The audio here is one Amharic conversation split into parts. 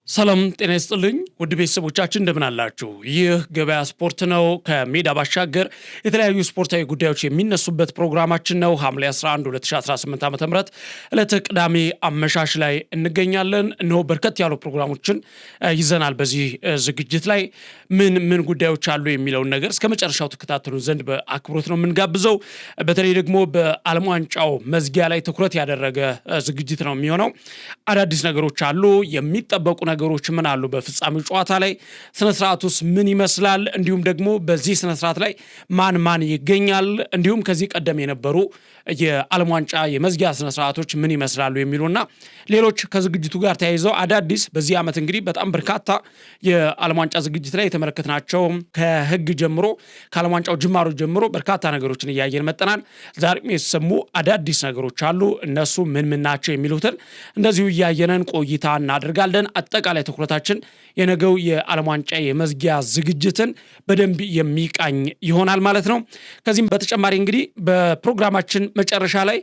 ሰላም ጤና ይስጥልኝ ውድ ቤተሰቦቻችን እንደምን አላችሁ? ይህ ገበያ ስፖርት ነው። ከሜዳ ባሻገር የተለያዩ ስፖርታዊ ጉዳዮች የሚነሱበት ፕሮግራማችን ነው። ሐምሌ 11 2018 ዓ.ም ዕለተ ቅዳሜ አመሻሽ ላይ እንገኛለን። እነሆ በርከት ያሉ ፕሮግራሞችን ይዘናል። በዚህ ዝግጅት ላይ ምን ጉዳዮች አሉ የሚለውን ነገር እስከ መጨረሻው ተከታተሉን ዘንድ በአክብሮት ነው የምንጋብዘው። በተለይ ደግሞ በዓለም ዋንጫው መዝጊያ ላይ ትኩረት ያደረገ ዝግጅት ነው የሚሆነው። አዳዲስ ነገሮች አሉ፣ የሚጠበቁ ነገሮች ምን አሉ፣ በፍጻሜው ጨዋታ ላይ ስነ ስርዓቱስ ምን ይመስላል፣ እንዲሁም ደግሞ በዚህ ስነ ስርዓት ላይ ማን ይገኛል፣ እንዲሁም ከዚህ ቀደም የነበሩ የዓለም ዋንጫ የመዝጊያ ስነ ስርዓቶች ምን ይመስላሉ የሚሉና ሌሎች ከዝግጅቱ ጋር ተያይዘው አዳዲስ በዚህ ዓመት እንግዲህ በጣም በርካታ የዓለም ዋንጫ ዝግጅት ላይ የተመለከትናቸው ከህግ ጀምሮ ከዓለም ዋንጫው ጅማሮ ጀምሮ በርካታ ነገሮችን እያየን መጠናል። ዛሬም የተሰሙ አዳዲስ ነገሮች አሉ። እነሱ ምን ናቸው የሚሉትን እንደዚሁ እያየነን ቆይታ እናደርጋለን። አጠቃላይ ትኩረታችን የነገው የዓለም ዋንጫ የመዝጊያ ዝግጅትን በደንብ የሚቃኝ ይሆናል ማለት ነው። ከዚህም በተጨማሪ እንግዲህ በፕሮግራማችን መጨረሻ ላይ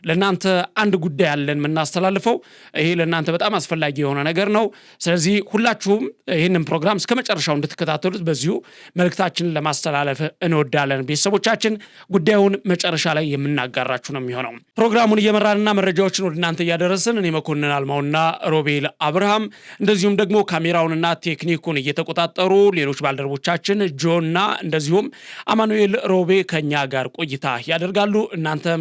ለእናንተ አንድ ጉዳይ አለን የምናስተላልፈው። ይሄ ለእናንተ በጣም አስፈላጊ የሆነ ነገር ነው። ስለዚህ ሁላችሁም ይህንን ፕሮግራም እስከ መጨረሻው እንድትከታተሉት በዚሁ መልእክታችንን ለማስተላለፍ እንወዳለን። ቤተሰቦቻችን ጉዳዩን መጨረሻ ላይ የምናጋራችሁ ነው የሚሆነው። ፕሮግራሙን እየመራንና መረጃዎችን ወደ እናንተ እያደረስን እኔ መኮንን አልማውና ሮቤል አብርሃም እንደዚሁም ደግሞ ካሜራውንና ቴክኒኩን እየተቆጣጠሩ ሌሎች ባልደረቦቻችን ጆና እንደዚሁም አማኑኤል ሮቤ ከኛ ጋር ቆይታ ያደርጋሉ። እናንተም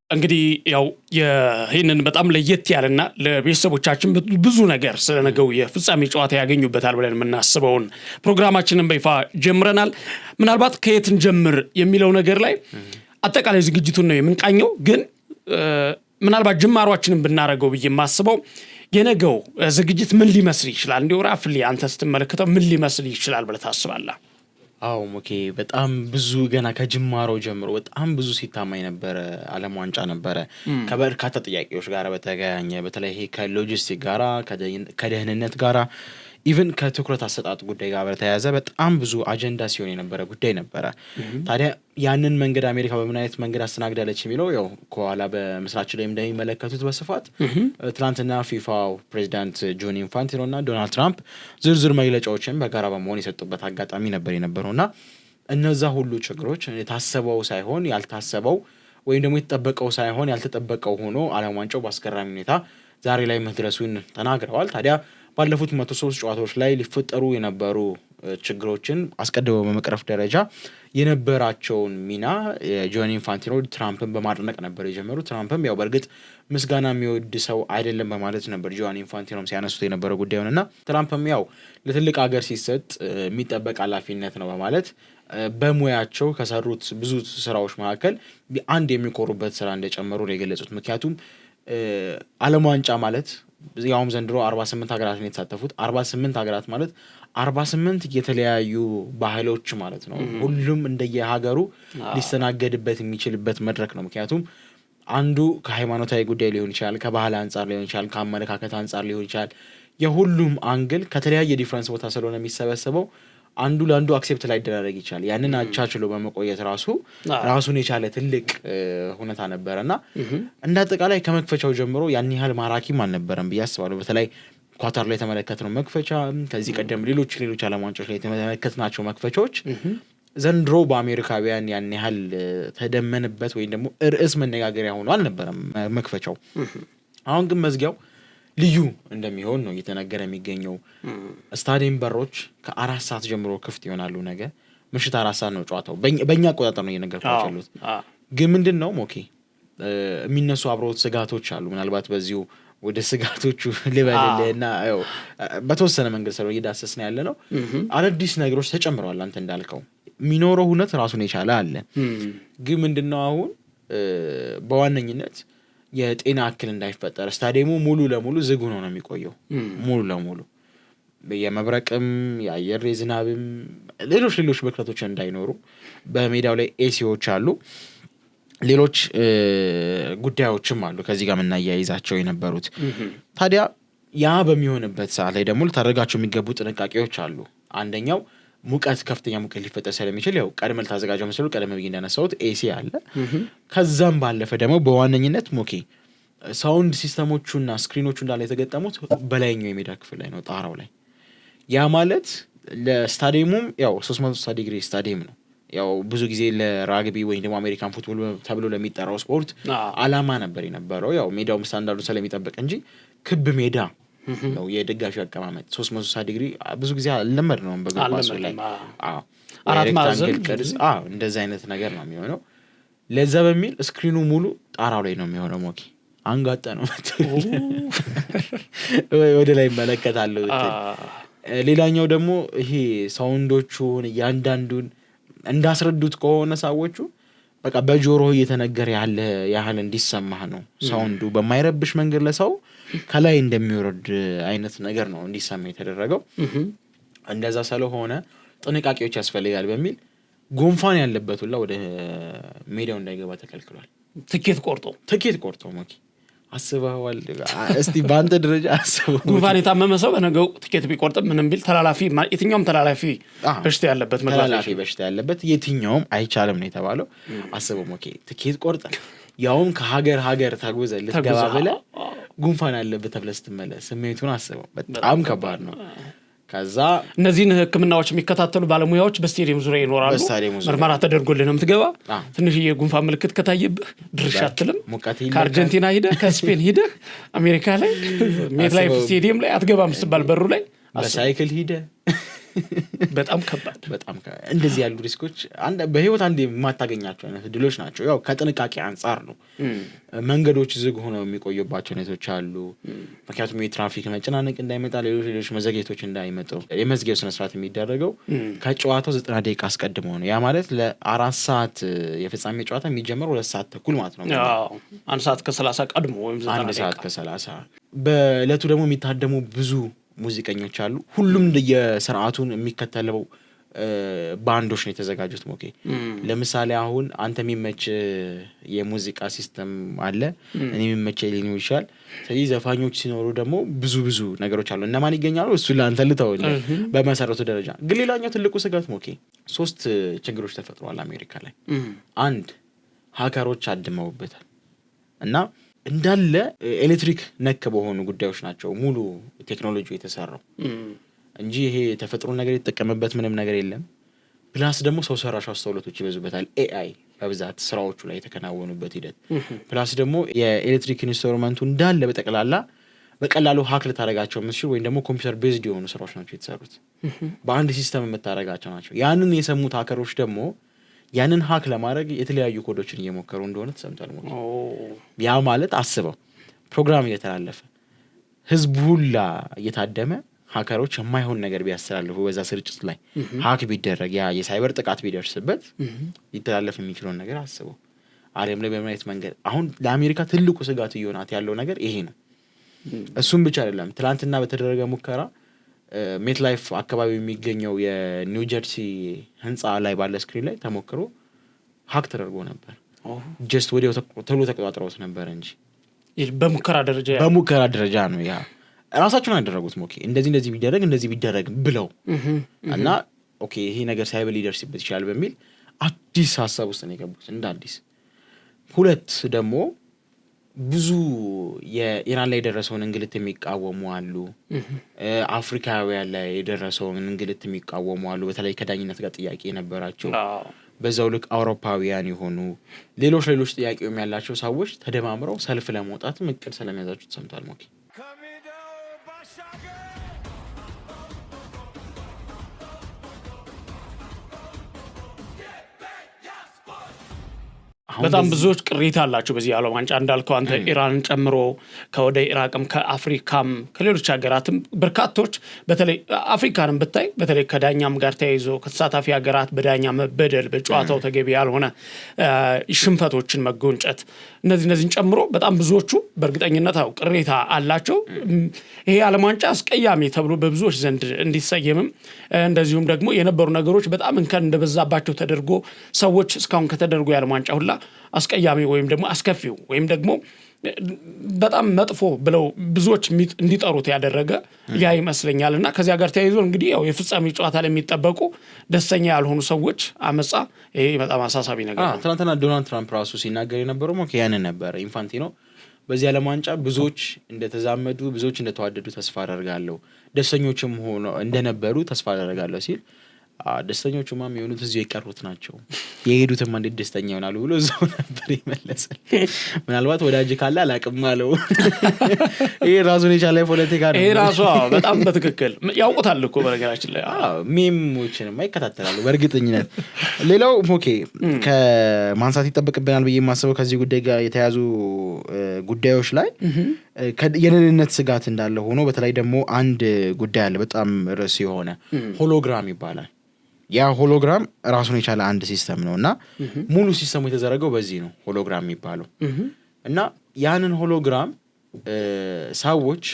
እንግዲህ ያው ይህንን በጣም ለየት ያለና ለቤተሰቦቻችን ብዙ ነገር ስለነገው የፍጻሜ ጨዋታ ያገኙበታል ብለን የምናስበውን ፕሮግራማችንን በይፋ ጀምረናል። ምናልባት ከየትን ጀምር የሚለው ነገር ላይ አጠቃላይ ዝግጅቱን ነው የምንቃኘው። ግን ምናልባት ጅማሯችንን ብናረገው ብዬ የማስበው የነገው ዝግጅት ምን ሊመስል ይችላል? እንዲሁ ራፍሊ አንተ ስትመለከተው ምን ሊመስል ይችላል ብለህ ታስባለህ? አዎ ሞኬ በጣም ብዙ ገና ከጅማሮ ጀምሮ በጣም ብዙ ሲታማኝ ነበረ። ዓለም ዋንጫ ነበረ ከበርካታ ጥያቄዎች ጋር በተገናኘ በተለይ ይሄ ከሎጂስቲክ ጋራ ከደህንነት ጋራ ኢቭን ከትኩረት አሰጣጥ ጉዳይ ጋር በተያያዘ በጣም ብዙ አጀንዳ ሲሆን የነበረ ጉዳይ ነበረ። ታዲያ ያንን መንገድ አሜሪካ በምን አይነት መንገድ አስተናግዳለች የሚለው ያው ከኋላ በምስራችን ላይ እንደሚመለከቱት በስፋት ትናንትና ፊፋው ፕሬዚዳንት ጆኒ ኢንፋንቲኖ እና ዶናልድ ትራምፕ ዝርዝር መግለጫዎችን በጋራ በመሆን የሰጡበት አጋጣሚ ነበር የነበረውና እነዛ ሁሉ ችግሮች የታሰበው ሳይሆን ያልታሰበው ወይም ደግሞ የተጠበቀው ሳይሆን ያልተጠበቀው ሆኖ ዓለም ዋንጫው በአስገራሚ ሁኔታ ዛሬ ላይ መድረሱን ተናግረዋል። ታዲያ ባለፉት 103 ጨዋታዎች ላይ ሊፈጠሩ የነበሩ ችግሮችን አስቀድመው በመቅረፍ ደረጃ የነበራቸውን ሚና ጆኒ ኢንፋንቲኖ ትራምፕን በማድነቅ ነበር የጀመሩት። ትራምፕም ያው በእርግጥ ምስጋና የሚወድ ሰው አይደለም በማለት ነበር ጆኒ ኢንፋንቲኖም ሲያነሱት የነበረው ጉዳዩንና ትራምፕም ያው ለትልቅ ሀገር ሲሰጥ የሚጠበቅ ኃላፊነት ነው በማለት በሙያቸው ከሰሩት ብዙ ስራዎች መካከል አንድ የሚኮሩበት ስራ እንደጨመሩ ነው የገለጹት። ምክንያቱም ዓለም ዋንጫ ማለት ያውም ዘንድሮ 48 ሀገራት ነው የተሳተፉት። 48 ሀገራት ማለት 48 የተለያዩ ባህሎች ማለት ነው። ሁሉም እንደየሀገሩ ሊስተናገድበት የሚችልበት መድረክ ነው። ምክንያቱም አንዱ ከሃይማኖታዊ ጉዳይ ሊሆን ይችላል፣ ከባህል አንጻር ሊሆን ይችላል፣ ከአመለካከት አንጻር ሊሆን ይችላል። የሁሉም አንግል ከተለያየ ዲፍረንስ ቦታ ስለሆነ የሚሰበሰበው አንዱ ለአንዱ አክሴፕት ላይ ይደረግ ይችላል። ያንን አቻችሎ በመቆየት ራሱን የቻለ ትልቅ ሁኔታ ነበረና እንደ አጠቃላይ ከመክፈቻው ጀምሮ ያን ያህል ማራኪም አልነበረም ብዬ አስባለሁ። በተለይ ኳታር ላይ የተመለከትነው መክፈቻ ከዚህ ቀደም ሌሎች ዓለም ዋንጫዎች ላይ የተመለከትናቸው መክፈቻዎች ዘንድሮ በአሜሪካውያን ያን ያህል ተደመንበት ወይም ደግሞ ርዕስ መነጋገሪያ ሆኖ አልነበረም መክፈቻው። አሁን ግን መዝጊያው ልዩ እንደሚሆን ነው እየተነገረ የሚገኘው። ስታዲየም በሮች ከ4 ሰዓት ጀምሮ ክፍት ይሆናሉ። ነገ ምሽት 4 ሰዓት ነው ጨዋታው። በእኛ አቆጣጠር ነው እየነገርኳቸው ያሉት። ግን ምንድን ነው ሞኬ የሚነሱ አብሮት ስጋቶች አሉ። ምናልባት በዚሁ ወደ ስጋቶቹ ልበልልህና በተወሰነ መንገድ ሰው እየዳሰስን ያለ ነው። አዳዲስ ነገሮች ተጨምረዋል። አንተ እንዳልከው የሚኖረው ሁነት ራሱን የቻለ አለ። ግን ምንድነው አሁን በዋነኝነት የጤና እክል እንዳይፈጠር ስታዲየሙ ሙሉ ለሙሉ ዝግ ሆኖ ነው የሚቆየው። ሙሉ ለሙሉ የመብረቅም የአየር የዝናብም ሌሎች ብክለቶች እንዳይኖሩ በሜዳው ላይ ኤሲዎች አሉ። ሌሎች ጉዳዮችም አሉ ከዚህ ጋር መናያይዛቸው የነበሩት። ታዲያ ያ በሚሆንበት ሰዓት ላይ ደግሞ ልታደርጋቸው የሚገቡ ጥንቃቄዎች አሉ። አንደኛው ሙቀት ከፍተኛ ሙቀት ሊፈጠር ስለሚችል ያው ቀድመ ልታዘጋጀው መስሉ ቀደም ብዬ እንዳነሳሁት ኤሲ አለ። ከዛም ባለፈ ደግሞ በዋነኝነት ሞኬ ሳውንድ ሲስተሞቹና ስክሪኖቹ እንዳለ የተገጠሙት በላይኛው የሜዳ ክፍል ላይ ነው፣ ጣራው ላይ። ያ ማለት ለስታዲየሙም ያው 360 ዲግሪ ስታዲየም ነው። ያው ብዙ ጊዜ ለራግቢ ወይም ደግሞ አሜሪካን ፉትቦል ተብሎ ለሚጠራው ስፖርት አላማ ነበር የነበረው ያው ሜዳው ስታንዳርዱ ስለሚጠብቅ እንጂ ክብ ሜዳ ነው የደጋፊው አቀማመጥ። 360 ዲግሪ ብዙ ጊዜ አልለመድ ነው በእግር ኳስ ላይ። አራት ማዕዘን ቅርጽ እንደዛ አይነት ነገር ነው የሚሆነው። ለዛ በሚል ስክሪኑ ሙሉ ጣራው ላይ ነው የሚሆነው። ሞኬ አንጋጠ ነው ወደ ላይ ይመለከታል። ሌላኛው ደግሞ ይሄ ሳውንዶቹን እያንዳንዱን እንዳስረዱት ከሆነ ሰዎቹ በቃ በጆሮ እየተነገረ ያለ ያህል እንዲሰማህ ነው ሳውንዱ በማይረብሽ መንገድ ለሰው ከላይ እንደሚወርድ አይነት ነገር ነው እንዲሰማ የተደረገው። እንደዛ ስለሆነ ጥንቃቄዎች ያስፈልጋል በሚል ጉንፋን ያለበት ሁላ ወደ ሜዳው እንዳይገባ ተከልክሏል። ትኬት ቆርጦ ሞኬ አስበዋል። እስቲ በአንተ ደረጃ አስበው ጉንፋን የታመመ ሰው በነገው ትኬት ቢቆርጥ ምንም ቢል ተላላፊ የትኛውም ተላላፊ በሽታ ያለበት ተላላፊ በሽታ ያለበት የትኛውም አይቻልም ነው የተባለው። አስበው ሞኬ ትኬት ቆርጠ ያውም ከሀገር ተጉዘ ልትገባ ብለህ ጉንፋን ያለበት ተብለህ ስትመለስ ስሜቱን አስበው። በጣም ከባድ ነው። ከዛ እነዚህን ህክምናዎች የሚከታተሉ ባለሙያዎች በስቴዲየም ዙሪያ ይኖራሉ። ምርመራ ተደርጎልህ ነው የምትገባ። ትንሽ የጉንፋን ምልክት ከታየብህ ድርሻ አትልም። ከአርጀንቲና ሂደህ ከስፔን ሂደህ አሜሪካ ላይ ሜትላይፍ ስቴዲየም ላይ አትገባም ስትባል በሩ ላይ በሳይክል ሂደህ በጣም ከባድ እንደዚህ ያሉ ሪስኮች በህይወት አንድ የማታገኛቸው አይነት ድሎች ናቸው። ያው ከጥንቃቄ አንጻር ነው። መንገዶች ዝግ ሆነው የሚቆዩባቸው ሁኔታዎች አሉ። ምክንያቱም የትራፊክ መጨናነቅ እንዳይመጣ፣ ሌሎች መዘግየቶች እንዳይመጡ የመዝጊያው ስነ ስርዓት የሚደረገው ከጨዋታው 90 ደቂቃ አስቀድሞ ነው። ያ ማለት ለ4 ሰዓት የፍጻሜ ጨዋታ የሚጀምረው 2 ሰዓት ተኩል ማለት ነው። 1 ሰዓት ከ30 ቀድሞ ወይም 1 ሰዓት ከ30። በእለቱ ደግሞ የሚታደሙ ብዙ ሙዚቀኞች አሉ። ሁሉም የስርዓቱን የሚከተለው ባንዶች ነው የተዘጋጁት። ሞኬ ለምሳሌ አሁን አንተ የሚመች የሙዚቃ ሲስተም አለ፣ እኔ የሚመች ሊሆን ይችላል። ስለዚህ ዘፋኞች ሲኖሩ ደግሞ ብዙ ነገሮች አሉ። እነማን ይገኛሉ እሱ ለአንተ ልተውልህ በመሰረቱ ደረጃ። ግን ሌላኛው ትልቁ ስጋት ሞኬ 3 ችግሮች ተፈጥረዋል አሜሪካ ላይ። 1 ሀከሮች አድመውበታል እና እንዳለ ኤሌክትሪክ ነክ በሆኑ ጉዳዮች ናቸው ሙሉ ቴክኖሎጂ የተሰራው እንጂ ይሄ ተፈጥሮ ነገር የተጠቀመበት ምንም ነገር የለም። ፕላስ ደግሞ ሰው ሰራሽ አስተውሎቶች ይበዙበታል። ኤአይ በብዛት ስራዎቹ ላይ የተከናወኑበት ሂደት ፕላስ ደግሞ የኤሌክትሪክ ኢንስትሩመንቱ እንዳለ በጠቅላላ በቀላሉ ሀክ ልታደርጋቸው የምትችል ወይም ደግሞ ኮምፒውተር ቤዝድ የሆኑ ስራዎች ናቸው የተሰሩት። በአንድ ሲስተም የምታደርጋቸው ናቸው። ያንን የሰሙት ሀከሮች ደግሞ ያንን ሀክ ለማድረግ የተለያዩ ኮዶችን እየሞከሩ እንደሆነ ተሰምቷል። ያ ማለት አስበው ፕሮግራም እየተላለፈ ህዝቡ ሁላ እየታደመ ሀከሮች የማይሆን ነገር ቢያስተላልፉ በዛ ስርጭት ላይ ሀክ ቢደረግ ያ የሳይበር ጥቃት ቢደርስበት ሊተላለፍ የሚችለውን ነገር አስበው። ዓለም ላይ በምን አይነት መንገድ አሁን ለአሜሪካ ትልቁ ስጋት እየሆናት ያለው ነገር ይሄ ነው። እሱም ብቻ አይደለም። ትላንትና በተደረገ ሙከራ ሜትላይፍ አካባቢ የሚገኘው የኒው ጀርሲ ህንፃ ላይ ባለ ስክሪን ላይ ተሞክሮ ሀክ ተደርጎ ነበር። ጀስት ወዲያው ተሎ ተቆጣጥረውት ነበር እንጂ በሙከራ ደረጃ ነው። ያ ራሳቸውን ያደረጉት ሞኬ እንደዚህ ቢደረግ ብለው እና ኦኬ ይሄ ነገር ሳይበር ሊደርስበት ይችላል በሚል አዲስ ሀሳብ ውስጥ ነው የገቡት እንደ አዲስ። 2 ደግሞ ብዙ የኢራን ላይ የደረሰውን እንግልት የሚቃወሙ አሉ። አፍሪካውያን ላይ የደረሰውን እንግልት የሚቃወሙ አሉ። በተለይ ከዳኝነት ጋር ጥያቄ የነበራቸው በዛው ልክ አውሮፓውያን የሆኑ ሌሎች ጥያቄውም ያላቸው ሰዎች ተደማምረው ሰልፍ ለመውጣት እቅድ ስለሚያዛቸው ተሰምቷል። ሞኬ በጣም ብዙዎች ቅሬታ አላቸው በዚህ ዓለም ዋንጫ እንዳልከው አንተ ኢራንን ጨምሮ ከወደ ኢራቅም ከአፍሪካም ከሌሎች ሀገራትም በርካቶች በተለይ አፍሪካንም ብታይ በተለይ ከዳኛም ጋር ተያይዞ ከተሳታፊ ሀገራት በዳኛ መበደል በጨዋታው ተገቢ ያልሆነ ሽንፈቶችን መጎንጨት እነዚህን ጨምሮ በጣም ብዙዎቹ በእርግጠኝነት ቅሬታ አላቸው። ይሄ ዓለም ዋንጫ አስቀያሚ ተብሎ በብዙዎች ዘንድ እንዲሰየምም እንደዚሁም ደግሞ የነበሩ ነገሮች በጣም እንከን እንደበዛባቸው ተደርጎ ሰዎች እስካሁን ከተደረጉ የዓለም ዋንጫ ሁላ አስቀያሚ ወይም ደግሞ አስከፊው ወይም ደግሞ በጣም መጥፎ ብለው ብዙዎች እንዲጠሩት ያደረገ ያ ይመስለኛልና ከዚያ ጋር ተያይዞ እንግዲህ ያው የፍጻሜ ጨዋታ ላይ የሚጠበቁ ደስተኛ ያልሆኑ ሰዎች አመጻ ይሄ በጣም አሳሳቢ ነገር ነው። ትናንትና ዶናልድ ትራምፕ ራሱ ሲናገር የነበረው ሞኬ ያንን ነበር። ኢንፋንቲኖ በዚህ ዓለም ዋንጫ ብዙዎች እንደተዛመዱ ብዙዎች እንደተዋደዱ ተስፋ አደርጋለሁ፣ ደስተኞችም ሆኖ እንደነበሩ ተስፋ አደርጋለሁ ሲል ደስተኞቹማ የሚሆኑት እዚሁ የቀሩት ናቸው፣ የሄዱትም እንዴት ደስተኛ ይሆናሉ ብሎ እዛው ነበር ይመለሳል። ምናልባት ወዳጅ ካለ አላቅም አለው። ይሄ ራሱን የቻለ ፖለቲካ ነው። ይሄ ራሱ በጣም በትክክል ያውቁታል እኮ በነገራችን ላይ ሜሞችንም ይከታተላሉ በእርግጠኝነት። ሌላው ኦኬ ከማንሳት ይጠበቅብናል ብዬ የማስበው ከዚህ ጉዳይ ጋር የተያዙ ጉዳዮች ላይ የደህንነት ስጋት እንዳለ ሆኖ በተለይ ደግሞ አንድ ጉዳይ አለ በጣም ርዕስ የሆነ ሆሎግራም ይባላል። ያ ሆሎግራም ራሱን የቻለ አንድ ሲስተም ነው እና ሙሉ ሲስተሙ የተዘረገው በዚህ ነው ሆሎግራም የሚባለው እና ያንን ሆሎግራም ሰዎች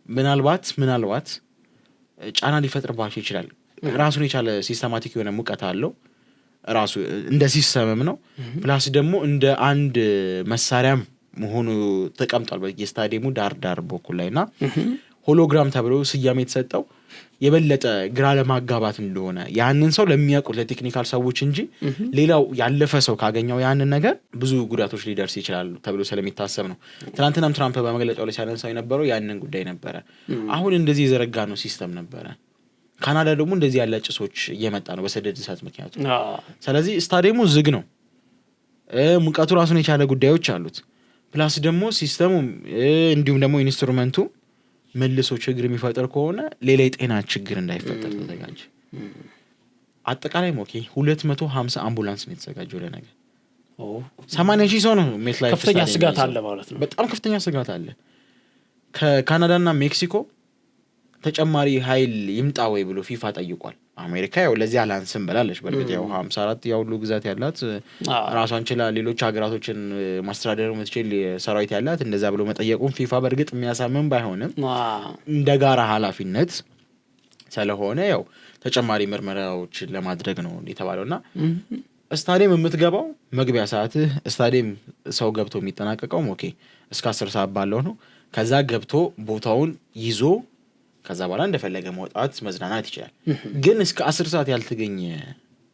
ምናልባት ጫና ሊፈጥርባቸው ይችላል። ራሱን የቻለ ሲስተማቲክ የሆነ ሙቀት አለው ራሱ እንደ ሲስተምም ነው ፕላስ ደግሞ እንደ አንድ መሳሪያም መሆኑ ተቀምጧል በየስታዲየሙ ዳር በኩል ላይና ሆሎግራም ተብሎ ስያሜ የተሰጠው የበለጠ ግራ ለማጋባት እንደሆነ ያንን ሰው ለሚያውቁ ለቴክኒካል ሰዎች እንጂ ሌላው ያለፈ ሰው ካገኘው ያንን ነገር ብዙ ጉዳቶች ሊደርስ ይችላል ተብሎ ስለሚታሰብ ነው። ትናንትናም ትራምፕ በመግለጫው ላይ ሲያነሳው የነበረው ያንን ጉዳይ ነበረ። አሁን እንደዚህ የዘረጋ ነው ሲስተም ነበረ። ካናዳ ደግሞ እንደዚህ ያለ ጭሶች እየመጣ ነው በሰደድ እሳት ምክንያቱ። ስለዚህ ስታዲየሙ ዝግ ነው፣ ሙቀቱ ራሱን የቻለ ጉዳዮች አሉት። ፕላስ ደግሞ ሲስተሙ እንዲሁም ደግሞ ኢንስትሩመንቱ መልሶ ችግር የሚፈጠር ከሆነ ሌላ የጤና ችግር እንዳይፈጠር ተዘጋጅ። አጠቃላይ ሞኬ 250 አምቡላንስ ነው የተዘጋጀው ለነገ 80,000 ሰው ነው ሜት ላይ ከፍተኛ ስጋት አለ ማለት ነው። በጣም ከፍተኛ ስጋት አለ። ከካናዳና ሜክሲኮ ተጨማሪ ኃይል ይምጣ ወይ ብሎ ፊፋ ጠይቋል። አሜሪካ ያው ለዚህ አላንስም ብላለች። በርግጥ ያው 54 ያው ሁሉ ግዛት ያላት ራሷን ችላ ሌሎች ሀገራቶችን ማስተዳደር የምትችል ሰራዊት ያላት እንደዛ ብሎ መጠየቁን ፊፋ በርግጥ የሚያሳምን ባይሆንም እንደ ጋራ ኃላፊነት ስለሆነ ያው ተጨማሪ ምርመራዎችን ለማድረግ ነው የተባለውና ስታዲየም የምትገባው መግቢያ ሰዓት ስታዲየም ሰው ገብቶ የሚጠናቀቀው ኦኬ እስከ 10 ሰዓት ባለው ነው። ከዛ ገብቶ ቦታውን ይዞ ከዛ በኋላ እንደፈለገ መውጣት መዝናናት ይችላል። ግን እስከ 10 ሰዓት ያልተገኘ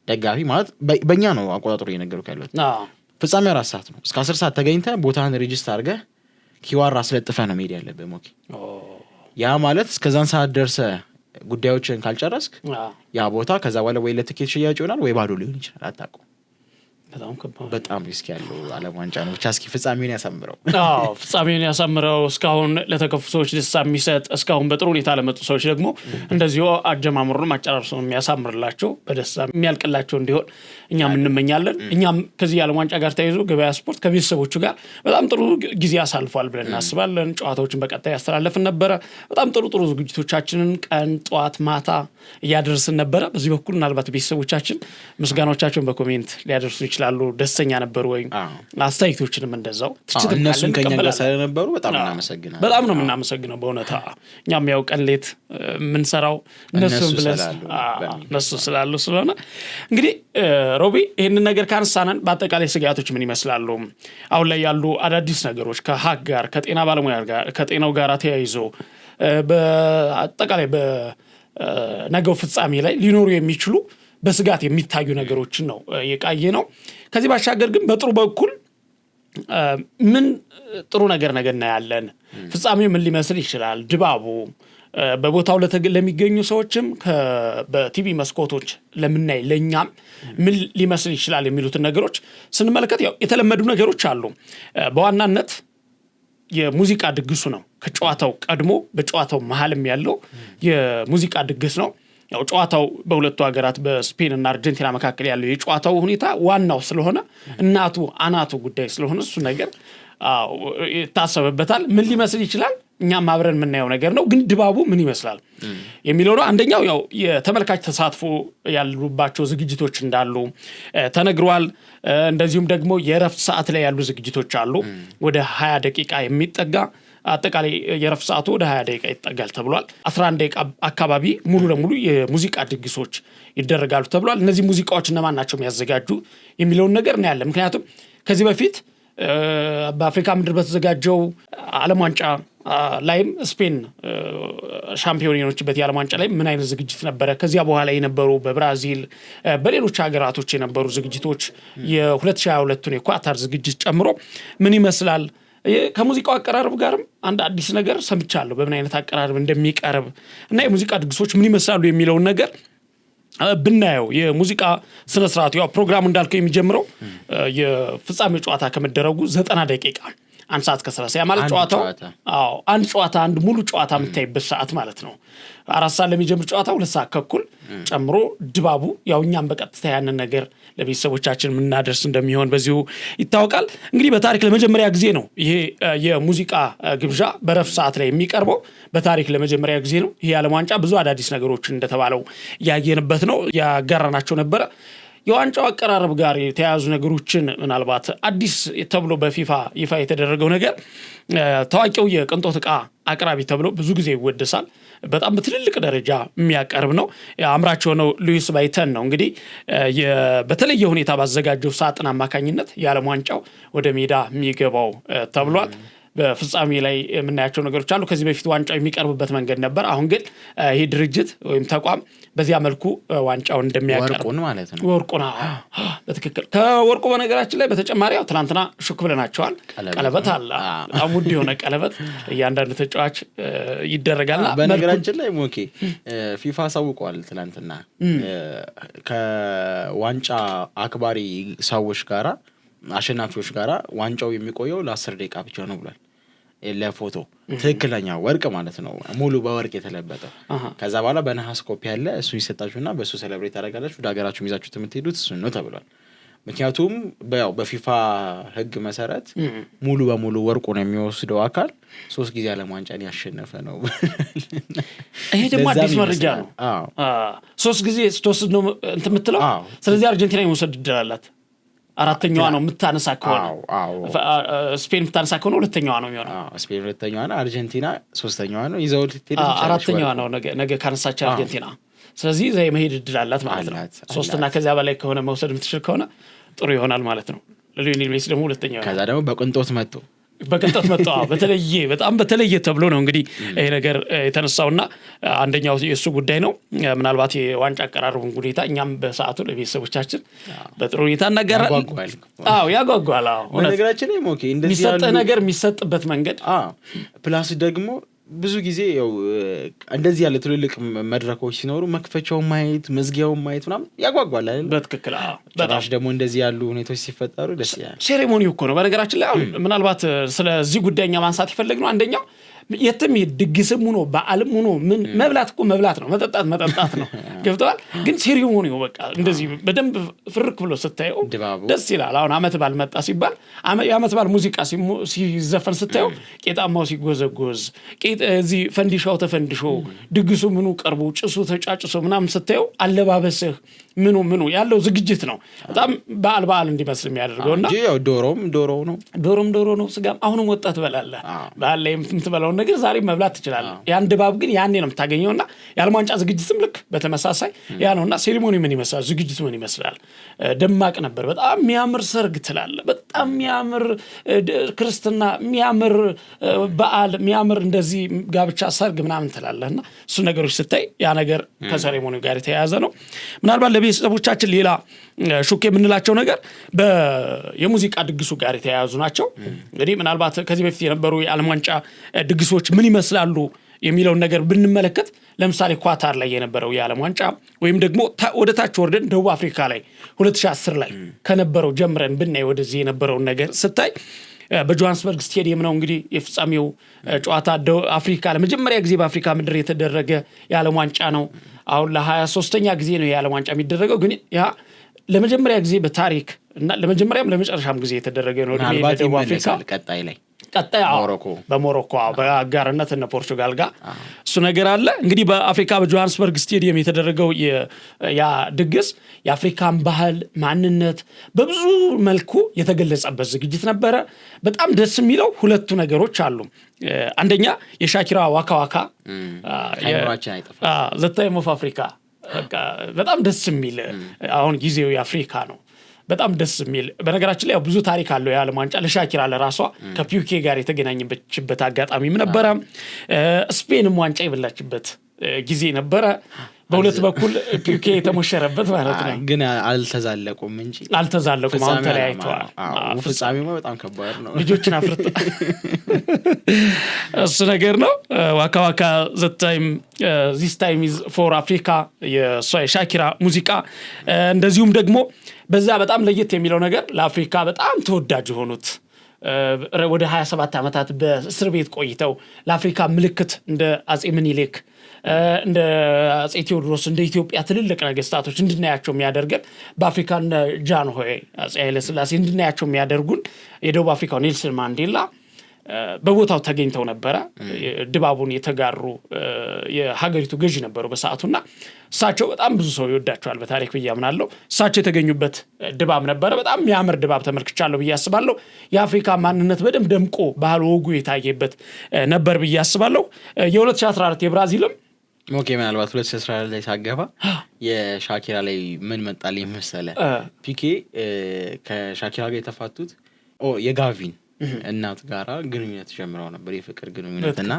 ደጋፊ ማለት በእኛ ነው አቆጣጥሮ እየነገሩት ያለው ፍጻሜ 4 ሰዓት ነው። እስከ 10 ሰዓት ተገኝተህ ቦታህን ሬጂስተር አድርገህ ኪዋር አስለጥፈህ ነው መሄድ ያለብህ ሞኬ። ያ ማለት እስከዛን ሰዓት ደርሰህ ጉዳዮችን ካልጨረስክ ያ ቦታ ከዛ በኋላ ወይ ለትኬት ሽያጭ ይሆናል ወይ ባዶ ሊሆን ይችላል። አታውቀውም። በጣም ሪስክ ያለው ዓለም ዋንጫ ነው። ብቻ እስኪ ፍጻሜውን ያሳምረው። ፍጻሜውን ያሳምረው። እስካሁን ለተከፉ ሰዎች ደስታ የሚሰጥ እስካሁን በጥሩ ሁኔታ ለመጡ ሰዎች ደግሞ እንደዚሁ አጀማምሩን ማጨራረሱን የሚያሳምርላቸው በደስታ የሚያልቅላቸው እንዲሆን እኛም እንመኛለን። እኛም ከዚህ ዓለም ዋንጫ ጋር ተያይዞ ገበያ ስፖርት ከቤተሰቦቹ ጋር በጣም ጥሩ ጊዜ ያሳልፋል ብለን እናስባለን። ጨዋታዎችን በቀጣይ ያስተላለፍን ነበረ። በጣም ጥሩ ዝግጅቶቻችንን ቀን ጧት ማታ እያደረስን ነበረ። በዚህ በኩል ምናልባት ቤተሰቦቻችን ምስጋናዎቻቸውን በኮሜንት ሊያደርሱ ይችላሉ። ደስተኛ ነበሩ ወይ አስተያየቶችንም እንደዛው እነሱን ከኛ ጋር ስለነበሩ በጣም እናመሰግናለን። በጣም ነው እናመሰግነው በእውነት እኛም ያው ቀሌት ምን ሰራው እነሱ ስላሉ ስለሆነ እንግዲህ ሮቢ ይሄንን ነገር ካንሳናን በአጠቃላይ ስጋቶች ምን ይመስላሉ? አሁን ላይ ያሉ አዳዲስ ነገሮች ከሀክ ጋር ከጤና ባለሙያ ጋር ከጤናው ጋር ተያይዞ በአጠቃላይ በነገው ፍጻሜ ላይ ሊኖሩ የሚችሉ በስጋት የሚታዩ ነገሮችን ነው የቃየ ነው። ከዚህ ባሻገር ግን በጥሩ በኩል ምን ጥሩ ነገር እናያለን? ፍጻሜው ምን ሊመስል ይችላል? ድባቡ በቦታው ለሚገኙ ሰዎችም በቲቪ መስኮቶች ለምናይ ለኛም ምን ሊመስል ይችላል የሚሉትን ነገሮች ስንመለከት ያው የተለመዱ ነገሮች አሉ። በዋናነት የሙዚቃ ድግሱ ነው። ከጨዋታው ቀድሞ በጨዋታው መሃልም ያለው የሙዚቃ ድግስ ነው። ያው ጨዋታው በሁለቱ ሀገራት በስፔን እና አርጀንቲና መካከል ያለው የጨዋታው ሁኔታ ዋናው ስለሆነ አናቱ ጉዳይ ስለሆነ እሱ ነገር ታሰበበታል። ምን ሊመስል ይችላል እኛም አብረን የምናየው ነገር ነው። ግን ድባቡ ምን ይመስላል የሚለው ነው። አንደኛው ያው የተመልካች ተሳትፎ ያሉባቸው ዝግጅቶች እንዳሉ ተነግሯል። እንደዚሁም ደግሞ የእረፍት ሰዓት ላይ ያሉ ዝግጅቶች አሉ። ወደ 20 ደቂቃ የሚጠጋ አጠቃላይ የረፍት ሰዓቱ ወደ 20 ደቂቃ ይጠጋል ተብሏል። 11 ደቂቃ አካባቢ ሙሉ ለሙሉ የሙዚቃ ድግሶች ይደረጋሉ ተብሏል። እነዚህ ሙዚቃዎች እነማን ናቸው የሚያዘጋጁ የሚለውን ነገር ነው ያለ። ምክንያቱም ከዚህ በፊት በአፍሪካ ምድር በተዘጋጀው ዓለም ዋንጫ ላይም ስፔን ሻምፒዮን የሆነችበት የዓለም ዋንጫ ላይ ምን አይነት ዝግጅት ነበረ? ከዚያ በኋላ የነበሩ በብራዚል በሌሎች ሀገራቶች የነበሩ ዝግጅቶች የ2022ቱን የኳታር ዝግጅት ጨምሮ ምን ይመስላል? ከሙዚቃው አቀራረብ ጋርም አንድ አዲስ ነገር ሰምቻለሁ። በምን አይነት አቀራረብ እንደሚቀርብ እና የሙዚቃ ድግሶች ምን ይመስላሉ የሚለውን ነገር ብናየው የሙዚቃ ስነ ስርዓቱ ያው ፕሮግራሙ እንዳልከው የሚጀምረው የፍጻሜ ጨዋታ ከመደረጉ 90 ደቂቃ 1 ሰዓት ከ30 ያ ማለት ጨዋታው አንድ ጨዋታ አንድ ሙሉ ጨዋታ የምታይበት ሰዓት ማለት ነው። 4 ሰዓት ለሚጀምር ጨዋታ 2 ሰዓት ከኩል ጨምሮ ድባቡ ያው እኛም በቀጥታ ያንን ነገር ለቤተሰቦቻችን የምናደርስ እንደሚሆን በዚሁ ይታወቃል። እንግዲህ በታሪክ ለመጀመሪያ ጊዜ ነው ይሄ የሙዚቃ ግብዣ በረፍት ሰዓት ላይ የሚቀርበው። በታሪክ ለመጀመሪያ ጊዜ ነው። ይሄ የዓለም ዋንጫ ብዙ አዳዲስ ነገሮች እንደተባለው ያየንበት ነው፣ ያጋራናቸው ነበረ። የዋንጫው አቀራረብ ጋር የተያያዙ ነገሮችን ምናልባት አዲስ ተብሎ በፊፋ ይፋ የተደረገው ነገር ታዋቂው የቅንጦት ዕቃ አቅራቢ ተብሎ ብዙ ጊዜ ይወደሳል። በጣም በትልልቅ ደረጃ የሚያቀርብ ነው። አምራች የሆነው ሉዊስ ቫይተን ነው። እንግዲህ በተለየ ሁኔታ ባዘጋጀው ሳጥን አማካኝነት የዓለም ዋንጫው ወደ ሜዳ የሚገባው ተብሏል። በፍጻሜ ላይ የምናያቸው ነገሮች አሉ። ከዚህ በፊት ዋንጫው የሚቀርብበት መንገድ ነበር። አሁን ግን ይሄ ድርጅት ወይም ተቋም በዚያ መልኩ ዋንጫውን እንደሚያቀርብ ወርቁን ማለት ነው። ወርቁን በትክክል ከወርቁ በነገራችን ላይ በተጨማሪ ያው ትናንትና ሹክ ብለናቸዋል። ቀለበት አለ። በጣም ውድ የሆነ ቀለበት እያንዳንዱ ተጫዋች ይደረጋልና በነገራችን ላይ ሞኬ ፊፋ አሳውቋል ትናንትና ከዋንጫ አክባሪ ሰዎች ጋራ አሸናፊዎች ጋራ ዋንጫው የሚቆየው ለ10 ደቂቃ ብቻ ነው ብሏል። ለፎቶ ትክክለኛ ወርቅ ማለት ነው፣ ሙሉ በወርቅ የተለበጠ። ከዛ በኋላ በነሐስ ኮፒ ያለ እሱ ይሰጣችሁና በሱ ሴሌብሬት ታደርጋላችሁ፣ ወደ ሀገራችሁ ይዛችሁት የምትሄዱት እሱ ነው ተብሏል። ምክንያቱም በፊፋ ሕግ መሰረት ሙሉ በሙሉ ወርቁ ነው የሚወስደው አካል 3 ጊዜ ዓለም ዋንጫን ያሸነፈ ነው። ይሄ ደግሞ አዲስ መረጃ ነው። 3 ጊዜ ስትወስድ ነው እንትን የምትለው። ስለዚህ አርጀንቲና የመውሰድ ዕድል አላት። 4ኛዋ ነው የምታነሳ ከሆነ ስፔን የምታነሳ ከሆነ 2ኛዋ ነው የሚሆነው። ስፔን 2ኛዋ ነው፣ አርጀንቲና 3ኛዋ ነው። ይዘው ልትሄድ 4ኛዋ ነው ነገ ካነሳች አርጀንቲና። ስለዚህ እዛ የመሄድ ዕድል አላት ማለት ነው። 3 ከዚያ በላይ ከሆነ መውሰድ የምትችል ከሆነ ጥሩ ይሆናል ማለት ነው። ለሊዮኔል ሜሲ ደግሞ 2ኛው ከዛ ደግሞ በቅንጦት መጥቶ በጣም በተለየ ተብሎ ነው እንግዲህ ይሄ ነገር የተነሳውና አንደኛው የሱ ጉዳይ ነው። ምናልባት የዋንጫ አቀራረቡን ሁኔታ እኛም በሰዓቱ ለቤተሰቦቻችን በጥሩ ሁኔታ እናገራለን። ያጓጓል። በነገራችን ላይ ሞኬ እንደዚህ ያሉ ነገር የሚሰጥበት መንገድ ፕላስ ደግሞ ብዙ ጊዜ ያው እንደዚህ ያለ ትልልቅ መድረኮች ሲኖሩ መክፈቻውን ማየት መዝጊያውን ማየት ምናምን ያጓጓል አይደል? በትክክል በጣም ደግሞ እንደዚህ ያሉ ሁኔታዎች ሲፈጠሩ ደስ ይላል። ሴሬሞኒው እኮ ነው በነገራችን ላይ አሁን ምናልባት ስለዚህ ጉዳይኛ ማንሳት ይፈልግነው አንደኛው የትም ድግስም ሆኖ በዓልም ሆኖ ምን መብላት እኮ መብላት ነው፣ መጠጣት ነው። ገብተዋል። ግን ሴሬሞኒው በቃ እንደዚህ በደንብ ፍርክ ብሎ ስታየው ደስ ይላል። አሁን ዓመት በዓል መጣ ሲባል የዓመት በዓል ሙዚቃ ሲዘፈን ስታየው ቄጣማው ሲጎዘጎዝ እዚህ ፈንዲሻው ተፈንድሾ ድግሱ ምኑ ቀርቦ ጭሱ ተጫጭሶ ምናምን ስታየው አለባበስህ ምኑ ያለው ዝግጅት ነው በጣም በዓል እንዲመስል የሚያደርገውና ያው ዶሮ ነው ስጋም አሁንም ወጣት በላለ በዓል ላይ የምትበላው ነገር ዛሬ መብላት ትችላለህ። ያን ድባብ ግን ያኔ ነው የምታገኘውና የዓለም ዋንጫ ዝግጅትም ልክ በተመሳሳይ ያ ነውና ሴሪሞኒ ምን ይመስላል፣ ዝግጅቱ ምን ይመስላል? ደማቅ ነበር። በጣም የሚያምር ሰርግ ትላለህ፣ በጣም የሚያምር ክርስትና፣ የሚያምር በዓል፣ የሚያምር እንደዚህ ጋብቻ፣ ሰርግ ምናምን ትላለህና እሱ ነገሮች ስታይ ያ ነገር ከሴሪሞኒው ጋር የተያያዘ ነው። ምናልባት ለቤተሰቦቻችን ሌላ ሹክ የምንላቸው ነገር የሙዚቃ ድግሱ ጋር የተያያዙ ናቸው። እንግዲህ ምናልባት ከዚህ በፊት የነበሩ የዓለም ዋንጫ ድግሶች ምን ይመስላሉ የሚለውን ነገር ብንመለከት ለምሳሌ ኳታር ላይ የነበረው የዓለም ዋንጫ ወይም ደግሞ ወደ ታች ወርደን ደቡብ አፍሪካ ላይ 2010 ላይ ከነበረው ጀምረን ብናይ ወደዚህ የነበረውን ነገር ስታይ በጆሃንስበርግ ስቴዲየም ነው እንግዲህ የፍጻሜው ጨዋታ። አፍሪካ ለመጀመሪያ ጊዜ በአፍሪካ ምድር የተደረገ የዓለም ዋንጫ ነው። አሁን ለ23ኛ ጊዜ ነው የዓለም ዋንጫ የሚደረገው፣ ግን ያ ለመጀመሪያ ጊዜ በታሪክ እና ለመጀመሪያም ለመጨረሻም ጊዜ የተደረገ ነው። ደቡብ አፍሪካ ቀጣይ ላይ ቀጣይ በሞሮኮ በአጋርነት እና ፖርቹጋል ጋር እሱ ነገር አለ። እንግዲህ በአፍሪካ በጆሃንስበርግ ስቴዲየም የተደረገው ያ ድግስ የአፍሪካን ባህል ማንነት በብዙ መልኩ የተገለጸበት ዝግጅት ነበረ። በጣም ደስ የሚለው ሁለቱ ነገሮች አሉ። አንደኛ የሻኪራ ዋካ ዋካ ዘ ታይም ኦፍ አፍሪካ በጣም ደስ የሚል አሁን ጊዜው የአፍሪካ ነው። በጣም ደስ የሚል በነገራችን ላይ ብዙ ታሪክ አለው የዓለም ዋንጫ ለሻኪራ ለራሷ ከፒዩኬ ጋር የተገናኘችበት አጋጣሚም ነበረ። ስፔንም ዋንጫ የበላችበት ጊዜ ነበረ። በሁለት በኩል ፒዩኬ የተሞሸረበት ማለት ነው። ግን አልተዛለቁም እንጂ አልተዛለቁም። አሁን ተለያይተዋል። ፍጻሜው በጣም ከባድ ነው። ልጆችን አፍርጥ እሱ ነገር ነው። ዋካ ዋካ ዘ ታይም ዚስ ታይም ኢዝ ፎር አፍሪካ የሻኪራ ሙዚቃ እንደዚሁም ደግሞ በዛ በጣም ለየት የሚለው ነገር ለአፍሪካ በጣም ተወዳጅ ሆኑት ወደ 27 ዓመታት በእስር ቤት ቆይተው ለአፍሪካ ምልክት እንደ አጼ ምኒልክ እንደ አጼ ቴዎድሮስ እንደ ኢትዮጵያ ትልልቅ ነገስታቶች እንድናያቸው የሚያደርገን በአፍሪካን ጃንሆይ አጼ ኃይለ ሥላሴ እንድናያቸው የሚያደርጉን የደቡብ አፍሪካው ኔልሰን ማንዴላ በቦታው ተገኝተው ነበረ። ድባቡን የተጋሩ የሀገሪቱ ገዢ ነበሩ በሰዓቱና እሳቸው በጣም ብዙ ሰው ይወዳቸዋል በታሪክ ብዬ አምናለሁ። እሳቸው የተገኙበት ድባብ ነበረ። በጣም የሚያምር ድባብ ተመልክቻለሁ ብዬ አስባለሁ። የአፍሪካ ማንነት በደንብ ደምቆ ባህል ወጉ የታየበት ነበር ብዬ አስባለሁ። የ2014 የብራዚልም ምናልባት 2014 ላይ ሳገባ የሻኪራ ላይ ምን መጣልኝ መሰለህ? ፒኬ ከሻኪራ ጋር የተፋቱት የጋቪን እናት ጋራ ግንኙነት ጀምረው ነበር፣ የፍቅር ግንኙነት እና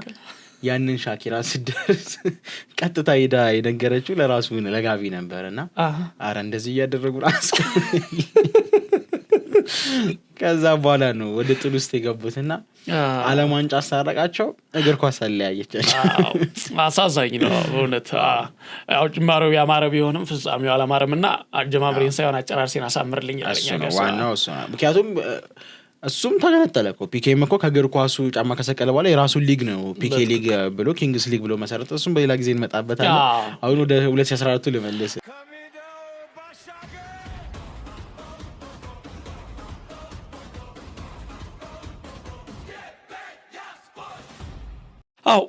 ያንን ሻኪራ ስደርስ ቀጥታ ሄዳ የነገረችው ለራሱ ለጋቪ ነበርና አረ እንደዚህ እያደረጉ ራስ ከዛ በኋላ ነው ወደ ጥል ውስጥ የገቡትና ዓለም ዋንጫ አሳረቃቸው። እግር ኳስ አለያየቻቸው። አሳዛኝ ነው በእውነት። ያው ጅማሬው ያማረ ቢሆንም ፍጻሜው አላማረምና አጀማምሬን ሳይሆን አጨራርሴን አሳምርልኝ ያለኛ ዋናው እሱ ነው። ምክንያቱም እሱም ተገነጠለ እኮ ፒኬም እኮ ከእግር ኳሱ ጫማ ከሰቀለ በኋላ የራሱን ሊግ ነው ፒኬ ሊግ ብሎ ኪንግስ ሊግ ብሎ መሰረተ። እሱም በሌላ ጊዜ እንመጣበታለን። አሁን ወደ 2014 ልመለስ።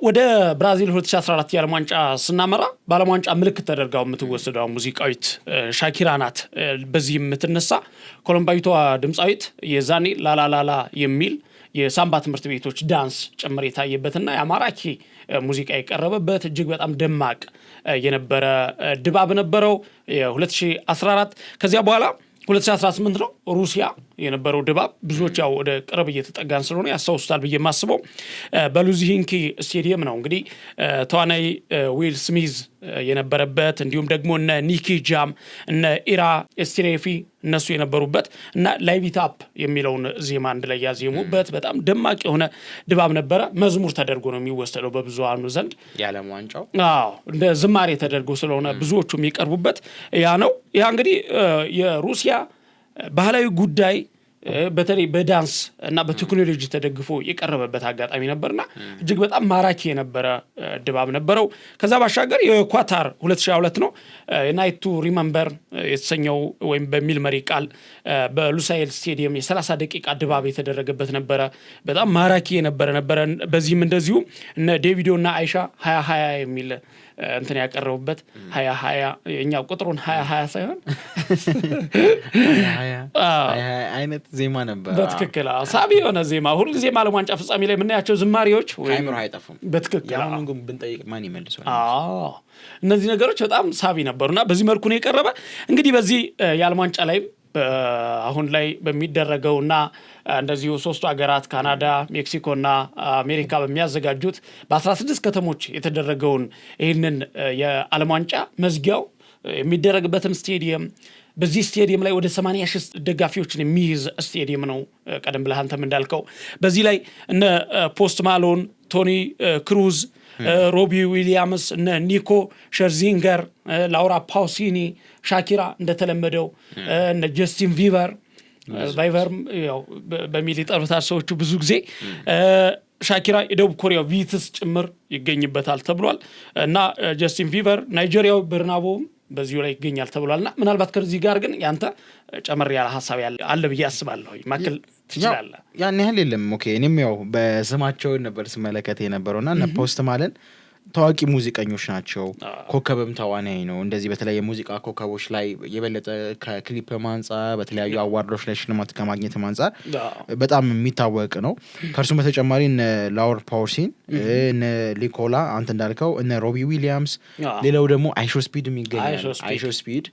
ወደ ብራዚል 2014 የዓለም ዋንጫ ስናመራ በዓለም ዋንጫ ምልክት ተደርጋው የምትወሰደው ሙዚቃዊት ሻኪራ ናት። በዚህ የምትነሳ ኮሎምባዊቷ ድምፃዊት የዛኔ ላላላላ የሚል የሳምባ ትምህርት ቤቶች ዳንስ ጭምር የታየበትና የአማራኪ ሙዚቃ የቀረበበት እጅግ በጣም ደማቅ የነበረ ድባብ ነበረው 2014። ከዚያ በኋላ 2018 ነው ሩሲያ የነበረው ድባብ ብዙዎች ያው ወደ ቅርብ እየተጠጋን ስለሆነ ያስታውሱታል ብዬ የማስበው በሉዚሂንኪ ስቴዲየም ነው። እንግዲህ ተዋናይ ዊል ስሚዝ የነበረበት እንዲሁም ደግሞ እነ ኒኪ ጃም እነ ኢራ ኤስቲሬፊ እነሱ የነበሩበት እና ላይቭ አፕ የሚለውን ዜማ አንድ ላይ ያዜሙበት በጣም ደማቅ የሆነ ድባብ ነበረ። መዝሙር ተደርጎ ነው የሚወሰደው በብዙሃኑ ዘንድ የዓለም ዋንጫው እንደ ዝማሬ ተደርጎ ስለሆነ ብዙዎቹ የሚቀርቡበት ያ ነው። ያ እንግዲህ የሩሲያ ባህላዊ ጉዳይ በተለይ በዳንስ እና በቴክኖሎጂ ተደግፎ የቀረበበት አጋጣሚ ነበርና እጅግ በጣም ማራኪ የነበረ ድባብ ነበረው። ከዛ ባሻገር የኳታር 2022 ነው ናይት ቱ ሪመምበር የተሰኘው ወይም በሚል መሪ ቃል በሉሳይል ስቴዲየም የ30 ደቂቃ ድባብ የተደረገበት ነበረ። በጣም ማራኪ የነበረ በዚህም እንደዚሁ እነ ዴቪዶ እና አይሻ 2020 የሚል እንትን ያቀረቡበት 2020 የኛ ቁጥሩን 2020 ሳይሆን 20 አይነት ዜማ ነበር። በትክክል ሳቢ የሆነ ዜማ ሁሉ ጊዜ ዓለም ዋንጫ ፍጻሜ ላይ የምናያቸው ዝማሬዎች አይምሮ አይጠፉም። በትክክል ያሁን ግን ብንጠይቅ ማን ይመልሰዋል? እነዚህ ነገሮች በጣም ሳቢ ነበሩና በዚህ መልኩ ነው የቀረበ። እንግዲህ በዚህ የዓለም ዋንጫ ላይ አሁን ላይ በሚደረገውና እንደዚሁ ሶስቱ ሀገራት ካናዳ፣ ሜክሲኮና አሜሪካ በሚያዘጋጁት በ16 ከተሞች የተደረገውን ይህንን የዓለም ዋንጫ መዝጊያው የሚደረግበትን ስቴዲየም በዚህ ስቴዲየም ላይ ወደ 80,000 ደጋፊዎችን የሚይዝ ስቴዲየም ነው። ቀደም ብለህ አንተም እንዳልከው በዚህ ላይ እነ ፖስት ማሎን፣ ቶኒ ክሩዝ፣ ሮቢ ዊሊያምስ፣ እነ ኒኮ ሸርዚንገር፣ ላውራ ፓውሲኒ፣ ሻኪራ እንደተለመደው እነ ጀስቲን ቪቨር ያው በሚል ይጠሩታል ሰዎቹ ብዙ ጊዜ ሻኪራ የደቡብ ኮሪያው ቪትስ ጭምር ይገኝበታል ተብሏል እና ጀስቲን ቪቨር ናይጄሪያው በርናቦም በዚሁ ላይ ይገኛል ተብሏልና ምናልባት ከዚህ ጋር ግን ያንተ ጨመር ያለ ሐሳብ አለ ብዬ አስባለሁ። ማከል ትችላለህ? ያን ያህል የለም። ኦኬ እኔም ያው በስማቸው ነበር ስመለከት የነበረውና እነ ፖስት ማለን ታዋቂ ሙዚቀኞች ናቸው። ኮከብም ተዋናይ ነው። እንደዚህ በተለያየ ሙዚቃ ኮከቦች ላይ የበለጠ ከክሊፕ አንፃር በተለያዩ አዋርዶች ላይ ሽልማት ከማግኘት አንፃር በጣም የሚታወቅ ነው። ከእርሱም በተጨማሪ እነ ላውር ፓውሲን እነ ሊኮላ አንተ እንዳልከው እነ ሮቢ ዊሊያምስ፣ ሌላው ደግሞ አይሾ ስፒድ የሚገኛል። አይሾ ስፒድ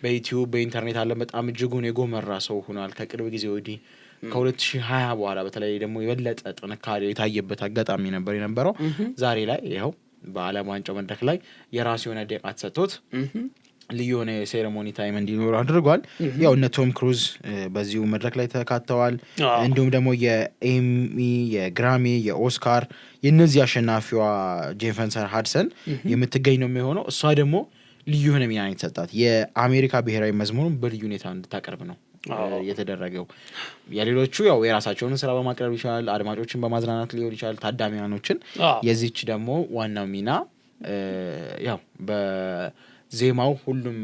በዩቲዩብ በኢንተርኔት አለ በጣም እጅጉን የጎመራ ሰው ሆኗል ከቅርብ ጊዜ ወዲህ። ከ2020 በኋላ በተለይ ደግሞ የበለጠ ጥንካሬ የታየበት አጋጣሚ ነበር የነበረው። ዛሬ ላይ ይኸው በዓለም ዋንጫው መድረክ ላይ የራሱ የሆነ ደቂቃ ተሰጥቶት ልዩ የሆነ የሴሬሞኒ ታይም እንዲኖር አድርጓል። ያው እነ ቶም ክሩዝ በዚሁ መድረክ ላይ ተካተዋል። እንዲሁም ደግሞ የኤሚ የግራሚ የኦስካር የእነዚህ አሸናፊዋ ጄፈንሰን ሃድሰን የምትገኝ ነው የሚሆነው። እሷ ደግሞ ልዩ የሆነ ሚና የተሰጣት የአሜሪካ ብሔራዊ መዝሙሩን በልዩ ሁኔታ እንድታቀርብ ነው የተደረገው። የሌሎቹ ያው የራሳቸውን ስራ በማቅረብ ይችላል፣ አድማጮችን በማዝናናት ሊሆን ይችላል፣ ታዳሚያኖችን። የዚች ደግሞ ዋናው ሚና ያው በዜማው ሁሉም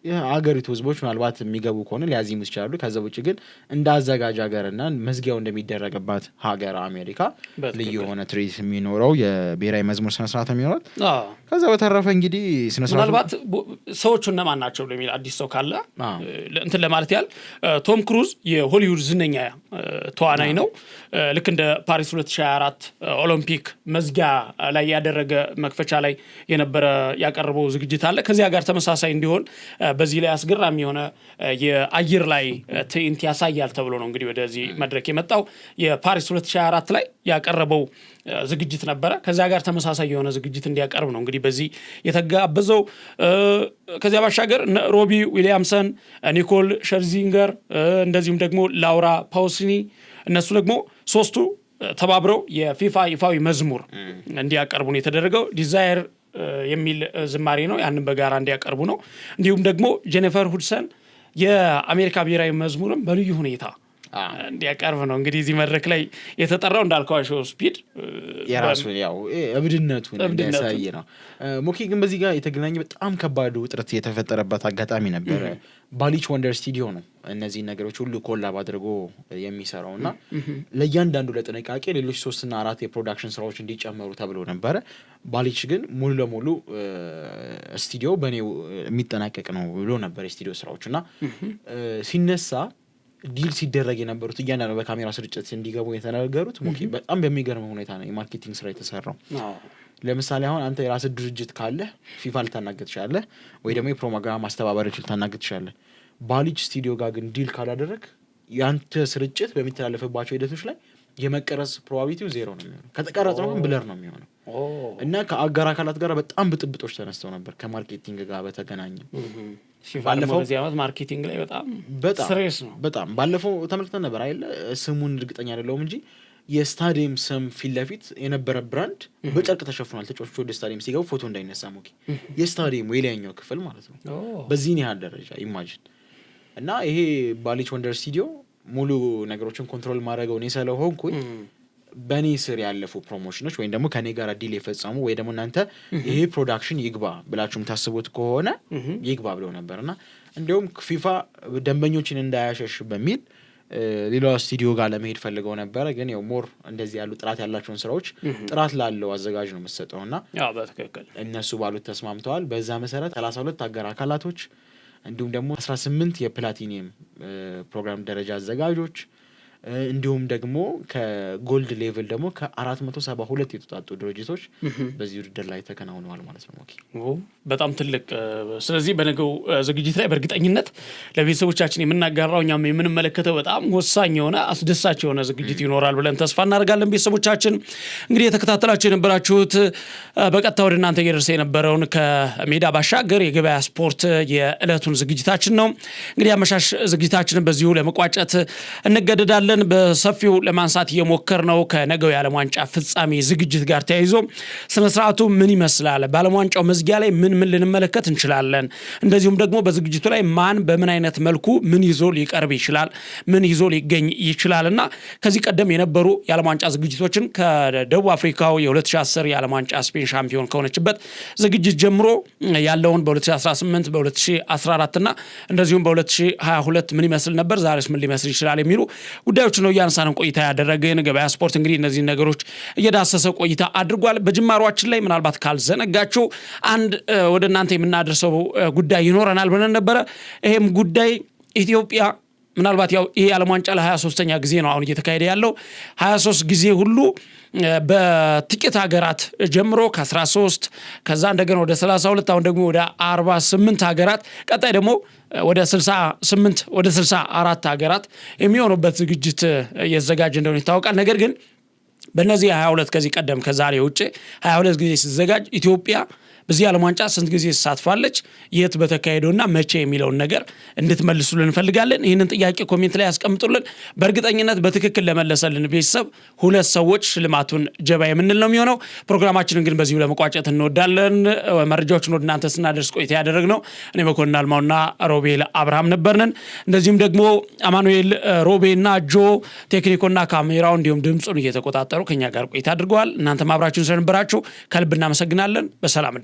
የአገሪቱ ህዝቦች ምናልባት የሚገቡ ከሆነ ሊያዚሙ ይችላሉ። ከዛ ውጭ ግን እንደ አዘጋጅ ሀገርና መዝጊያው እንደሚደረግባት ሀገር አሜሪካ ልዩ የሆነ ትርኢት የሚኖረው የብሔራዊ መዝሙር ስነስርዓት የሚኖረው። ከዛ በተረፈ እንግዲህ ስነስርዓቱ ምናልባት ሰዎቹ እነማን ናቸው ለሚል አዲስ ሰው ካለ እንትን ለማለት ያህል ቶም ክሩዝ የሆሊውድ ዝነኛ ተዋናይ ነው። ልክ እንደ ፓሪስ 2024 ኦሎምፒክ መዝጊያ ላይ ያደረገ መክፈቻ ላይ የነበረ ያቀረበው ዝግጅት አለ። ከዚያ ጋር ተመሳሳይ እንዲሆን በዚህ ላይ አስገራሚ የሆነ የአየር ላይ ትዕይንት ያሳያል ተብሎ ነው እንግዲህ ወደዚህ መድረክ የመጣው። የፓሪስ 2024 ላይ ያቀረበው ዝግጅት ነበረ። ከዚያ ጋር ተመሳሳይ የሆነ ዝግጅት እንዲያቀርብ ነው እንግዲህ በዚህ የተጋበዘው። ከዚያ ባሻገር ሮቢ ዊሊያምሰን፣ ኒኮል ሸርዚንገር እንደዚሁም ደግሞ ላውራ ፓውሲኒ እነሱ ደግሞ ሶስቱ ተባብረው የፊፋ ይፋዊ መዝሙር እንዲያቀርቡ ነው የተደረገው። ዲዛየር የሚል ዝማሬ ነው፣ ያንን በጋራ እንዲያቀርቡ ነው። እንዲሁም ደግሞ ጄኒፈር ሁድሰን የአሜሪካ ብሔራዊ መዝሙርም በልዩ ሁኔታ እንዲያቀርብ ነው እንግዲህ እዚህ መድረክ ላይ የተጠራው። እንዳልከው አይሾ ስፒድ የራሱ ያው እብድነቱን እንዲያሳይ ነው። ሞኪ ግን በዚህ ጋር የተገናኘ በጣም ከባድ ውጥረት የተፈጠረበት አጋጣሚ ነበረ። ባሊች ወንደር ስቱዲዮ ነው እነዚህ ነገሮች ሁሉ ኮላብ አድርጎ የሚሰራው እና ለእያንዳንዱ ለጥንቃቄ ሌሎች 3 እና 4 የፕሮዳክሽን ስራዎች እንዲጨመሩ ተብሎ ነበረ። ባሊች ግን ሙሉ ለሙሉ ስቱዲዮ በእኔው የሚጠናቀቅ ነው ብሎ ነበር የስቱዲዮ ስራዎች እና ሲነሳ ዲል ሲደረግ የነበሩት እያንዳንዱ በካሜራ ስርጭት እንዲገቡ የተነገሩት በጣም በሚገርም ሁኔታ ነው የማርኬቲንግ ስራ የተሰራው። ለምሳሌ አሁን አንተ የራስህ ድርጅት ካለ ፊፋ ልታናግድ ትችላለህ፣ ወይ ደግሞ የፕሮግራም ማስተባበሪያዎች ልታናግድ ትችላለህ። ባሊች ስቱዲዮ ጋር ግን ዲል ካላደረግ ያንተ ስርጭት በሚተላለፍባቸው ሂደቶች ላይ የመቀረጽ ፕሮባቢሊቲው 0 ነው የሚሆነው። ከተቀረጸ ነው ብለር ነው የሚሆነው እና ከአጋር አካላት ጋር በጣም ብጥብጦች ተነስተው ነበር ከማርኬቲንግ ጋር በተገናኘ። ባለፈው በዚህ ዓመት ማርኬቲንግ ላይ በጣም ስሬስ ነው። በጣም ባለፈው ተመልክተን ነበር አይደል? ስሙን እርግጠኛ አይደለሁም እንጂ የስታዲየም ስም ፊት ለፊት የነበረ ብራንድ በጨርቅ ተሸፍኗል። ተጫዋቾች ወደ ስታዲየም ሲገቡ ፎቶ እንዳይነሳ የስታዲየም የላይኛው ክፍል ማለት ነው። በዚህን ያህል ደረጃ ኢማጂን። እና ይሄ ባሊች ወንደር ስቱዲዮ ሙሉ ነገሮችን ኮንትሮል ማድረገው እኔ ስለሆንኩኝ በእኔ ስር ያለፉ ፕሮሞሽኖች ወይም ደግሞ ከኔ ጋር ዲል የፈጸሙ ወይ ደግሞ እናንተ ይሄ ፕሮዳክሽን ይግባ ብላችሁም ታስቡት ከሆነ ይግባ ብለው ነበር እና እንዲሁም ፊፋ ደንበኞችን እንዳያሸሽ በሚል ሌላ ስቱዲዮ ጋር ለመሄድ ፈልገው ነበረ። ግን ያው ሞር እንደዚህ ያሉ ጥራት ያላቸውን ስራዎች ጥራት ላለው አዘጋጅ ነው የምትሰጠውና በትክክል እነሱ ባሉት ተስማምተዋል። በዛ መሰረት 32 አገር አካላቶች እንዲሁም ደግሞ 18 የፕላቲኒየም ፕሮግራም ደረጃ አዘጋጆች እንዲሁም ደግሞ ከጎልድ ሌቭል ደግሞ ከ472 የተጣጡ ድርጅቶች በዚህ ውድድር ላይ ተከናውነዋል ማለት ነው። በጣም ትልቅ። ስለዚህ በነገው ዝግጅት ላይ በእርግጠኝነት ለቤተሰቦቻችን የምናጋራው እኛም የምንመለከተው በጣም ወሳኝ የሆነ አስደሳች የሆነ ዝግጅት ይኖራል ብለን ተስፋ እናደርጋለን። ቤተሰቦቻችን እንግዲህ የተከታተላችሁ የነበራችሁት በቀጥታ ወደ እናንተ እየደረሰ የነበረውን ከሜዳ ባሻገር የገበያ ስፖርት የዕለቱን ዝግጅታችን ነው። እንግዲህ አመሻሽ ዝግጅታችንን በዚሁ ለመቋጨት እንገደዳለን። በሰፊው ለማንሳት እየሞከርነው ከነገው የዓለም ዋንጫ ፍጻሜ ዝግጅት ጋር ተያይዞ ስነ ስርዓቱ ምን ይመስላል፣ በዓለም ዋንጫው መዝጊያ ላይ ምን ልንመለከት እንችላለን፣ እንደዚሁም ደግሞ በዝግጅቱ ላይ ማን በምን አይነት መልኩ ምን ይዞ ሊቀርብ ይችላል፣ ምን ይዞ ሊገኝ ይችላልና ከዚህ ቀደም የነበሩ የዓለም ዋንጫ ዝግጅቶችን ከደቡብ አፍሪካው የ2010 የዓለም ዋንጫ ስፔን ሻምፒዮን ከሆነችበት ዝግጅት ጀምሮ ያለውን በ2018 በ2014 እና እንደዚሁም በ2022 ምን ይመስል ነበር፣ ዛሬስ ምን ሊመስል ይችላል የሚሉ ጉዳዮች ጉዳዮች ነው ያንሳን ቆይታ ያደረገን። ገበያ ስፖርት እንግዲህ እነዚህ ነገሮች እየዳሰሰ ቆይታ አድርጓል። በጅማሯችን ላይ ምናልባት ካልዘነጋችሁ አንድ ወደ እናንተ የምናደርሰው ጉዳይ ይኖረናል ብለን ነበረ። ይሄም ጉዳይ ኢትዮጵያ ምናልባት ያው ይሄ ዓለም ዋንጫ ለ23ኛ ጊዜ ነው አሁን እየተካሄደ ያለው። 23 ጊዜ ሁሉ በጥቂት ሀገራት ጀምሮ ከ13 ከዛ እንደገና ወደ 32 አሁን ደግሞ ወደ 48 ሀገራት ቀጣይ ደግሞ ወደ 68 ወደ 64 ሀገራት የሚሆኑበት ዝግጅት እየተዘጋጀ እንደሆነ ይታወቃል። ነገር ግን በእነዚህ 22 ከዚህ ቀደም ከዛሬ ውጪ 22 ጊዜ ሲዘጋጅ ኢትዮጵያ በዚህ ዓለም ዋንጫ ስንት ጊዜ ተሳትፋለች፣ የት በተካሄደውና መቼ የሚለውን ነገር እንድትመልሱልን እንፈልጋለን። ይህንን ጥያቄ ኮሜንት ላይ ያስቀምጡልን። በእርግጠኝነት በትክክል ለመለሰልን ቤተሰብ 2 ሰዎች ሽልማቱን ጀባ የምንል ነው የሚሆነው። ፕሮግራማችንን ግን በዚሁ ለመቋጨት እንወዳለን። መረጃዎችን ወደ እናንተ ስናደርስ ቆይታ ያደረግነው እኔ መኮንን አልማውና ሮቤል አብርሃም ነበርነን። እንደዚሁም ደግሞ አማኑኤል ሮቤና ጆ ቴክኒኮና ካሜራው እንዲሁም ድምጹን እየተቆጣጠሩ ከኛ ጋር ቆይታ አድርገዋል። እናንተም አብራችሁን ስለነበራችሁ ከልብ እናመሰግናለን። በሰላም